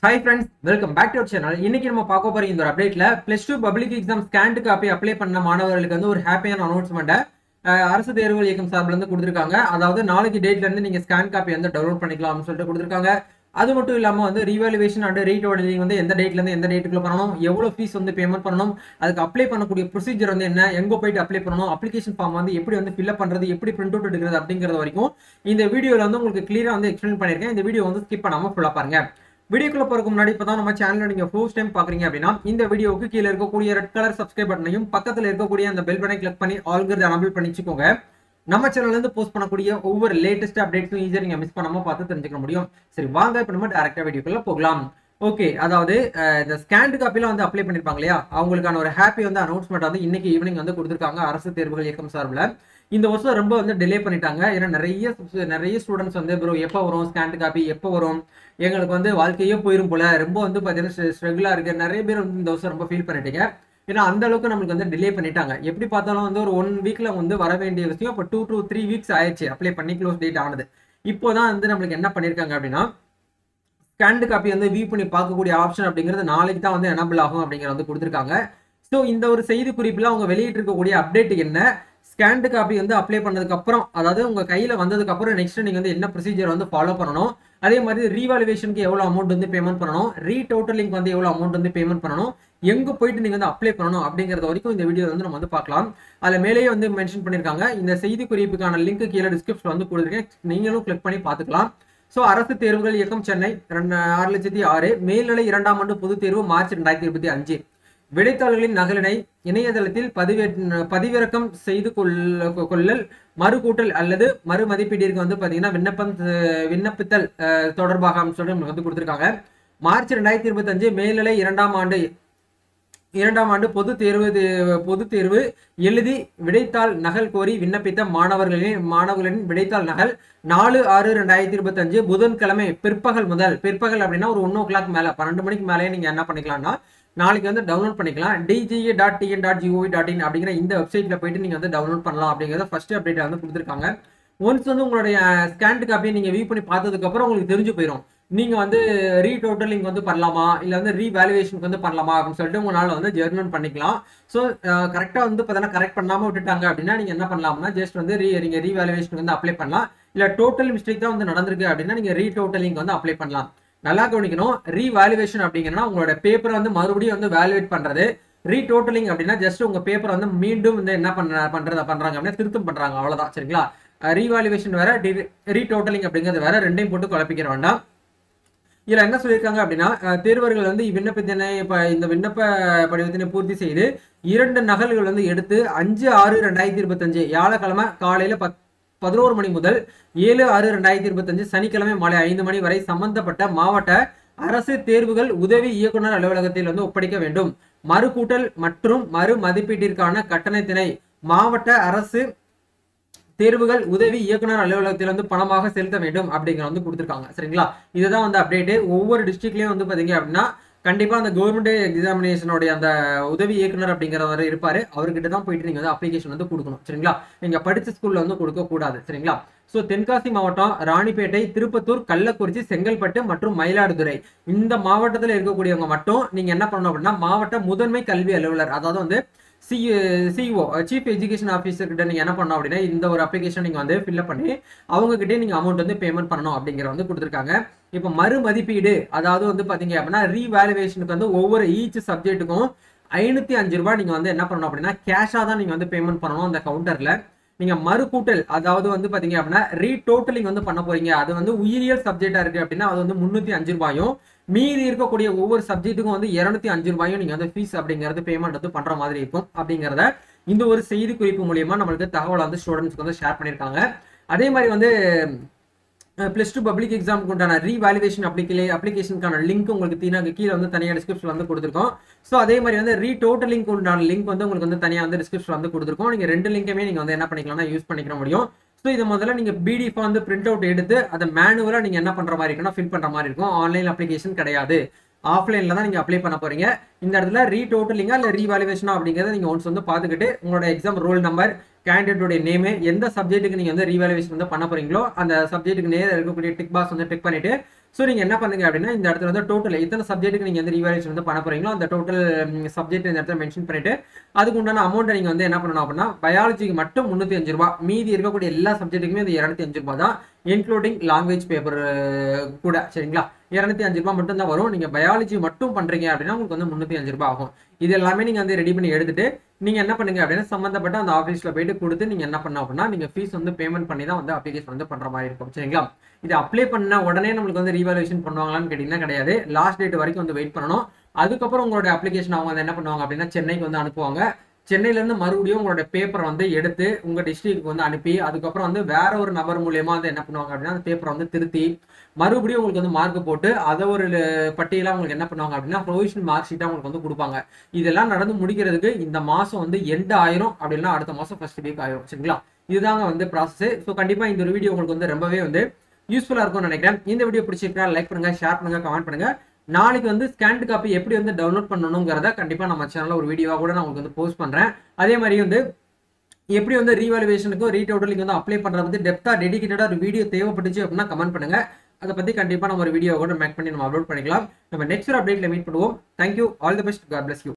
Hi friends, welcome back to our channel. இன்னைக்கு நம்ம பார்க்க போற இந்த அப்டேட்ல +2 public exam scanned copy apply பண்ண மாணவர்களுக்கு வந்து ஒரு ஹாப்பியான அனௌன்ஸ்மெண்ட் அரசு தேர்வுகள் இயக்கம் சார்பில் இருந்து கொடுத்திருக்காங்க. அதாவது நாளைக்கு டேட்ல இருந்து நீங்க ஸ்கேன் காப்பி வந்து டவுன்லோட் பண்ணிக்கலாம்னு சொல்லிட்டு கொடுத்திருக்காங்க. அது மட்டும் இல்லாம வந்து ரீவாலுவேஷன் அண்ட் ரீடோடலிங் வந்து எந்த டேட்ல இருந்து எந்த டேட்டுக்குள்ள பண்ணணும், எவ்வளவு ஃபீஸ் வந்து பேமெண்ட் பண்ணணும், அதுக்கு அப்ளை பண்ணக்கூடிய ப்ரொசீஜர் வந்து என்ன, எங்க போயிட்டு அப்ளை பண்ணணும், அப்ளிகேஷன் ஃபார்ம் வந்து எப்படி வந்து ஃபில் பண்றது, எப்படி பிரிண்ட் அவுட் எடுக்கிறது அப்படிங்கறது வரைக்கும் இந்த வீடியோல வந்து உங்களுக்கு கிளியரா வந்து எக்ஸ்பிளைன் பண்ணிருக்கேன். இந்த வீடியோ வந்து ஸ்கிப் பண்ணாம ஃபுல்லா பாருங்க. வீடியோக்குள்ள போறதுக்கு முன்னாடி இப்பதான் நம்ம சேனல்ல நீங்க ஃபர்ஸ்ட் டைம் பாக்குறீங்க அப்படின்னா இந்த வீடியோவுக்கு கீழ இருக்கக்கூடிய ரெட் கலர் சப்ஸ்கிரைப் பட்டனையும் பக்கத்துல இருக்கக்கூடிய அந்த பெல் பட்டனை கிளிக் பண்ணி ஆல்கிறது எனேபிள் பண்ணிச்சுக்கோங்க. நம்ம சேனல்ல இருந்து போஸ்ட் பண்ணக்கூடிய ஒவ்வொரு லேட்டஸ்ட் அப்டேட்ஸும் ஈஸியா நீங்க மிஸ் பண்ணாம பார்த்து தெரிஞ்சுக்க முடியும். சரி வாங்க இப்ப நம்ம டைரக்டா வீடியோக்குள்ள போகலாம். ஓகே, அதாவது இந்த ஸ்கேண்ட் காப்பில வந்து அப்ளை பண்ணிருப்பாங்க இல்லையா, அவங்களுக்கான ஒரு ஹாப்பி வந்து அனௌன்ஸ்மெண்ட் வந்து இன்னைக்கு ஈவினிங் வந்து கொடுத்திருக்காங்க அரசு தேர்வுகள் இயக்கம் சார்பில். இந்த வருஷம் ரொம்ப வந்து டிலே பண்ணிட்டாங்க. ஏன்னா நிறைய ஸ்டூடெண்ட்ஸ் வந்து ப்ரோ எப்போ வரும் ஸ்கேண்ட் காப்பி, எப்போ வரும், எங்களுக்கு வந்து வாழ்க்கையே போயிரும் போல, ரொம்ப வந்து பார்த்தீங்கன்னா ஸ்ட்ரகிளா இருக்கு. நிறைய பேர் வந்து இந்த வருஷம் ரொம்ப ஃபீல் பண்ணிட்டீங்க. ஏன்னா அந்த அளவுக்கு நம்மளுக்கு வந்து டிலே பண்ணிட்டாங்க. எப்படி பார்த்தாலும் வந்து ஒரு 1 வீக்ல வந்து வர வேண்டிய விஷயம் இப்போ 2 to 3 வீக்ஸ் ஆயிடுச்சு அப்ளை பண்ணி க்ளோஸ் டேட் ஆனது. இப்போதான் வந்து நம்மளுக்கு என்ன பண்ணிருக்காங்க அப்படின்னா ஸ்கேண்ட் காப்பி வந்து வியூ பண்ணி பார்க்கக்கூடிய ஆப்ஷன் அப்படிங்கிறது நாளைக்கு தான் வந்து எனேபிள் ஆகும் அப்படிங்கிறது வந்து கொடுத்துருக்காங்க. ஸோ இந்த ஒரு செய்தி குறிப்பில் அவங்க வெளியிட்டு இருக்கக்கூடிய அப்டேட் என்ன, ஸ்கேண்ட் காப்பி வந்து அப்ளை பண்ணதுக்கு அப்புறம், அதாவது உங்க கையில வந்ததுக்கு அப்புறம் நெக்ஸ்ட் நீங்க வந்து என்ன ப்ரொசீஜர் வந்து ஃபாலோ பண்ணணும், அதே மாதிரி ரீவாலுவேஷனுக்கு எவ்வளவு அமௌண்ட் வந்து பேமெண்ட் பண்ணணும், ரீடோட்டலிங் வந்து எவ்வளவு அமௌண்ட் வந்து பேமெண்ட் பண்ணணும், எங்க போயிட்டு நீங்க வந்து அப்ளை பண்ணணும் அப்படிங்கறது வரைக்கும் இந்த வீடியோ வந்து நம்ம வந்து பார்க்கலாம். அதுல மேலேயே வந்து மென்ஷன் பண்ணிருக்காங்க. இந்த செய்தி குறிப்புக்கான லிங்க் கீழே டிஸ்கிரிப்ஷன்ல வந்து கொடுத்துருக்கேன், நீங்களும் கிளிக் பண்ணி பார்த்துக்கலாம். ஸோ அரசு தேர்வுகள் இயக்கம் சென்னை 6,06,000 மேல்நிலை 2ஆம் ஆண்டு பொதுத் தேர்வு மார்ச் 2025 விடைத்தாள்களின் நகலினை இணையதளத்தில் பதிவிறக்கம் செய்து கொள்ளல், மறுகூட்டல் அல்லது மறு மதிப்பீட்டிற்கு வந்து பாத்தீங்கன்னா விண்ணப்பித்தல் தொடர்பாக சொல்லி வந்து கொடுத்திருக்காங்க. மார்ச் 2025 மேல்நிலை 2ஆம் ஆண்டு பொது தேர்வு எழுதி விடைத்தாள் நகல் கோரி விண்ணப்பித்த மாணவர்களின் விடைத்தாள் நகல் 4/6/2025 புதன்கிழமை பிற்பகல் அப்படின்னா ஒரு 1 o'clock மேல 12 மணிக்கு மேலே நீங்க என்ன பண்ணிக்கலாம்னா நாளைக்கு வந்து டவுன்லோட் பண்ணிக்கலாம். dga.tn.gov.in அப்படிங்கிற இந்த வெப்சைட்ல போயிட்டு நீங்க வந்து டவுன்லோட் பண்ணலாம் அப்படிங்கறத ஃபர்ஸ்ட் அப்டேட் வந்து கொடுத்திருக்காங்க. ஒன்ஸ் வந்து உங்களுடைய ஸ்கேண்ட் காப்பியை நீங்க வியூ பண்ணி பார்த்ததுக்கு அப்புறம் உங்களுக்கு தெரிஞ்சு போயிடும் நீங்க வந்து ரீடோட்டலிங் வந்து பண்ணலாமா இல்ல வந்து ரீவேல்யூவேஷனுக்கு வந்து பண்ணலாமா அப்படின்னு சொல்லிட்டு உங்களால வந்து ஜட்ஜ்மெண்ட் பண்ணிக்கலாம். ஸோ கரெக்டா வந்து பார்த்தீங்கன்னா கரெக்ட் பண்ணாம விட்டுட்டாங்க அப்படின்னா நீங்க என்ன பண்ணலாம்னா ஜஸ்ட் வந்து நீங்க ரீவேல்யூவேஷனுக்கு வந்து அப்ளை பண்ணலாம். இல்ல டோட்டல் மிஸ்டேக் தான் வந்து நடந்திருக்கு அப்படின்னா நீங்க ரீடோட்டலிங் வந்து அப்ளை பண்ணலாம். நல்லா கவனிக்கணும், ரீவேல்யூவேஷன் அப்படிங்கன்னா உங்களோட பேப்பரை வந்து மறுபடியும் வந்து வேல்யூவேட் பண்றது, ரீடோட்டலிங் அப்படின்னா ஜஸ்ட் உங்க பேப்பரை வந்து மீண்டும் வந்து என்ன பண்றாங்க அப்படின்னா திருத்தம் பண்றாங்க, அவ்வளவுதான். சரிங்களா, ரீவேல்யூவேஷன் வேற, ரீடோட்டலிங் அப்படிங்கிறது வேற, ரெண்டையும் போட்டு குழப்பிக்கிற வேண்டாம். இதுல என்ன சொல்லியிருக்காங்க அப்படின்னா தேர்வர்கள் வந்து இந்த விண்ணப்ப படிவத்தினை பூர்த்தி செய்து 2 நகல்கள் வந்து எடுத்து 5/6/2025 வியாழக்கிழமை காலையில 11 மணி முதல் 7/6/2025 சனிக்கிழமை மாலை 5 மணி வரை சம்பந்தப்பட்ட மாவட்ட அரசு தேர்வுகள் உதவி இயக்குனர் அலுவலகத்தில் வந்து ஒப்படைக்க வேண்டும். மறுகூட்டல் மற்றும் மறு மதிப்பீட்டிற்கான கட்டணத்தினை மாவட்ட அரசு தேர்வுகள் உதவி இயக்குனர் அலுவலகத்தில் வந்து பணமாக செலுத்த வேண்டும் அப்படிங்கிற வந்து கொடுத்துருக்காங்க. சரிங்களா, இதுதான் வந்து அப்டேட். ஒவ்வொரு டிஸ்ட்ரிக்ட்லயும் வந்து பாத்தீங்க அப்படின்னா கண்டிப்பா அந்த கவர்மெண்ட் எக்ஸாமினேஷனுடைய அந்த உதவி இயக்குனர் அப்படிங்கிறவர் இருப்பாரு, அவர்கிட்ட தான் போயிட்டு நீங்க வந்து அப்ளிகேஷன் வந்து கொடுக்கணும். சரிங்களா, நீங்க படிச்ச ஸ்கூல்ல வந்து கொடுக்க கூடாது. சரிங்களா, ஸோ தென்காசி மாவட்டம், ராணிப்பேட்டை, திருப்பத்தூர், கள்ளக்குறிச்சி, செங்கல்பட்டு மற்றும் மயிலாடுதுறை இந்த மாவட்டத்தில் இருக்கக்கூடியவங்க மட்டும் நீங்க என்ன பண்ணணும் அப்படின்னா மாவட்ட முதன்மை கல்வி அலுவலர், அதாவது வந்து சிஓ சீஃப் எஜுகேஷன் ஆஃபீஸர் கிட்ட நீங்க என்ன பண்ணணும் அப்படின்னா இந்த ஒரு அப்ளிகேஷன் நீங்க வந்து ஃபில்அப் பண்ணி அவங்க கிட்டே நீங்க அமௌண்ட் வந்து பேமெண்ட் பண்ணணும் அப்படிங்கிற வந்து கொடுத்துருக்காங்க. இப்போ மறு மதிப்பீடு, அதாவது வந்து பாத்தீங்க அப்படின்னா ரீவேல்யூவேஷனுக்கு வந்து ஒவ்வொரு ஈச் சப்ஜெக்ட்டுக்கும் 505 ரூபாய் நீங்க வந்து என்ன பண்ணணும் அப்படின்னா கேஷா தான் நீங்க வந்து பேமெண்ட் பண்ணணும் அந்த கவுண்டர்ல. நீங்க மறுகூட்டல், அதாவது வந்து பாத்தீங்க அப்படின்னா ரீடோட்டலிங் வந்து பண்ண போறீங்க, அது வந்து உயிரியல் சப்ஜெக்டா இருக்கு அப்படின்னா அது வந்து 305 ரூபாயும், மீதி இருக்கக்கூடிய ஒவ்வொரு சப்ஜெக்ட்டுக்கும் வந்து 205 ரூபாயும் நீங்க வந்து ஃபீஸ் அப்படிங்கிறது பேமெண்ட் வந்து பண்ற மாதிரி இருக்கும் அப்படிங்கிறத இந்த ஒரு செய்தி குறிப்பு மூலியமா நம்மளுக்கு தகவல் வந்து ஸ்டூடெண்ட்ஸ்க்கு வந்து ஷேர் பண்ணிருக்காங்க. அதே மாதிரி வந்து +2 பப்ளிக் எக்ஸாமுக்கு உண்டான ரீவேல்யூவேஷன் அப்ளிகேஷனுக்கான லிங்க் உங்களுக்கு கீழே வந்து தனியாக டிஸ்கிரிப்ஷன் வந்து கொடுத்துருக்கோம். ஸோ அதே மாதிரி வந்து ரீடோட்டலிங் உண்டான லிங்க் வந்து உங்களுக்கு வந்து தனியாக வந்து டிஸ்கிரிப்ஷன் வந்து கொடுத்துருக்கோம். நீங்க 2 லிங்க்குமே நீங்க வந்து என்ன பண்ணிக்கலாம்னா யூஸ் பண்ணிக்க முடியும். ஸோ இது முதல்ல நீங்க பிடிஎஃப் வந்து பிரிண்ட் அவுட் எடுத்து அதை மேனுவலா நீங்க என்ன பண்ற மாதிரி இருக்குன்னா ஃபில் பண்ற மாதிரி இருக்கும். ஆன்லைன் அப்ளிகேஷன் கிடையாது, ஆஃப்லைன்ல தான் நீங்க அப்ளை பண்ண போறீங்க. இந்த இடத்துல ரீடோட்டலிங்கா இல்ல ரீவேல்யூவேஷனா அப்படிங்கறத நீங்க ஒன்ஸ் வந்து பாத்துக்கிட்டு உங்களோட எக்ஸாம் ரோல் நம்பர், கேண்டிடேட்டோட நேம், எந்த சப்ஜெக்ட்டுக்கு நீங்க வந்து ரீவேல்யூவேஷன் வந்து பண்ண போறீங்களோ அந்த சப்ஜெக்ட்டுக்கு நேரா இருக்கக்கூடிய டிக் பாக்ஸ் வந்து டிக் பண்ணிட்டு ஸோ நீங்கள் என்ன பண்ணுங்க அப்படின்னா இந்த இடத்துல வந்து டோட்டல் எத்தனை சப்ஜெக்ட்டுக்கு நீங்கள் வந்து ரீவேல்யூஷன் வந்து பண்ண போறீங்களோ அந்த டோட்டல் சப்ஜெக்ட் இந்த இடத்துல மென்ஷன் பண்ணிட்டு அதுக்கு உண்டான அமௌண்ட்டை நீங்கள் வந்து என்ன பண்ணணும் அப்படின்னா பயாலஜிக்கு மட்டும் 305 ரூபாய், மீதி இருக்கக்கூடிய எல்லா சப்ஜெக்ட்டுக்குமே அது 205 ரூபாய் தான், இன்க்ளூடிங் லாங்குவேஜ் பேப்பர் கூட. சரிங்களா, 205 ரூபாய் மட்டும் தான் வரும். நீங்க பயாலஜி மட்டும் பண்றீங்க அப்படின்னா உங்களுக்கு வந்து 305 ரூபாய் ஆகும். இது எல்லாமே நீங்க வந்து ரெடி பண்ணி எடுத்துட்டு நீங்க என்ன பண்ணுங்க அப்படின்னா சம்பந்தப்பட்ட அந்த ஆஃபீஸ்ல போயிட்டு கொடுத்து நீங்க என்ன பண்ண அப்படின்னா நீங்க ஃபீஸ் வந்து பேமெண்ட் பண்ணி தான் வந்து அப்ளிகேஷன் வந்து பண்ற மாதிரி இருக்கும். சரிங்களா, இது அப்ளை பண்ண உடனே நம்மளுக்கு வந்து ரீவாலுவேஷன் பண்ணுவாங்களான்னு கேட்டீங்கன்னா கிடையாது. லாஸ்ட் டேட் வரைக்கும் வந்து வெயிட் பண்ணணும். அதுக்கப்புறம் உங்களுடைய அப்ளிகேஷன் அவங்க வந்து என்ன பண்ணுவாங்க அப்படின்னா சென்னைக்கு வந்து அனுப்புவாங்க. சென்னையில இருந்து மறுபடியும் உங்களோட பேப்பரை வந்து எடுத்து உங்க டிஸ்ட்ரிக்ட் வந்து அனுப்பி அதுக்கப்புறம் வந்து வேற ஒரு நபர் மூலியமா வந்து என்ன பண்ணுவாங்க அப்படின்னா அந்த பேப்பரை வந்து திருத்தி மறுபடியும் உங்களுக்கு வந்து மார்க் போட்டு அதை ஒரு பட்டியலா உங்களுக்கு என்ன பண்ணுவாங்க அப்படின்னா ப்ரொவிஷனல் மார்க் ஷீட்டா உங்களுக்கு வந்து கொடுப்பாங்க. இதெல்லாம் நடந்து முடிக்கிறதுக்கு இந்த மாசம் வந்து எண்ட் ஆயிரும், அப்படின்னா அடுத்த மாசம் ஃபர்ஸ்ட் வீக் ஆயிரும். சரிங்களா, இதுதாங்க வந்து ப்ராசஸ். ஸோ கண்டிப்பா இந்த ஒரு வீடியோ உங்களுக்கு வந்து ரொம்பவே வந்து யூஸ்ஃபுல்லா இருக்கும்னு நினைக்கிறேன். இந்த வீடியோ பிடிச்சிருக்கா லைக் பண்ணுங்க, ஷேர் பண்ணுங்க, கமெண்ட் பண்ணுங்க. நாளைக்கு வந்து ஸ்கேன்டு காப்பி எப்படி வந்து டவுன்லோட் பண்ணணுங்கிறத கண்டிப்பா நம்ம சேனல்ல ஒரு வீடியோவா கூட நான் உங்களுக்கு வந்து போஸ்ட் பண்றேன். அதே மாதிரி வந்து எப்படி வந்து ரீவாலுவேஷனுக்கும் ரீடோட்டலுக்கு வந்து அப்ளை பண்றது வந்து டெப்தா டெடிகேட்டடா ஒரு வீடியோ தேவைப்பட்டுச்சு அப்படின்னா கமெண்ட் பண்ணுங்க. அதை பத்தி கண்டிப்பா நம்ம ஒரு வீடியோ கூட மேக் பண்ணி நம்ம அப்லோட் பண்ணிக்கலாம். நம்ம நெக்ஸ்ட் அப்டேட்ல மீட் பண்ணுவோம். Thank you, all the best, God bless you.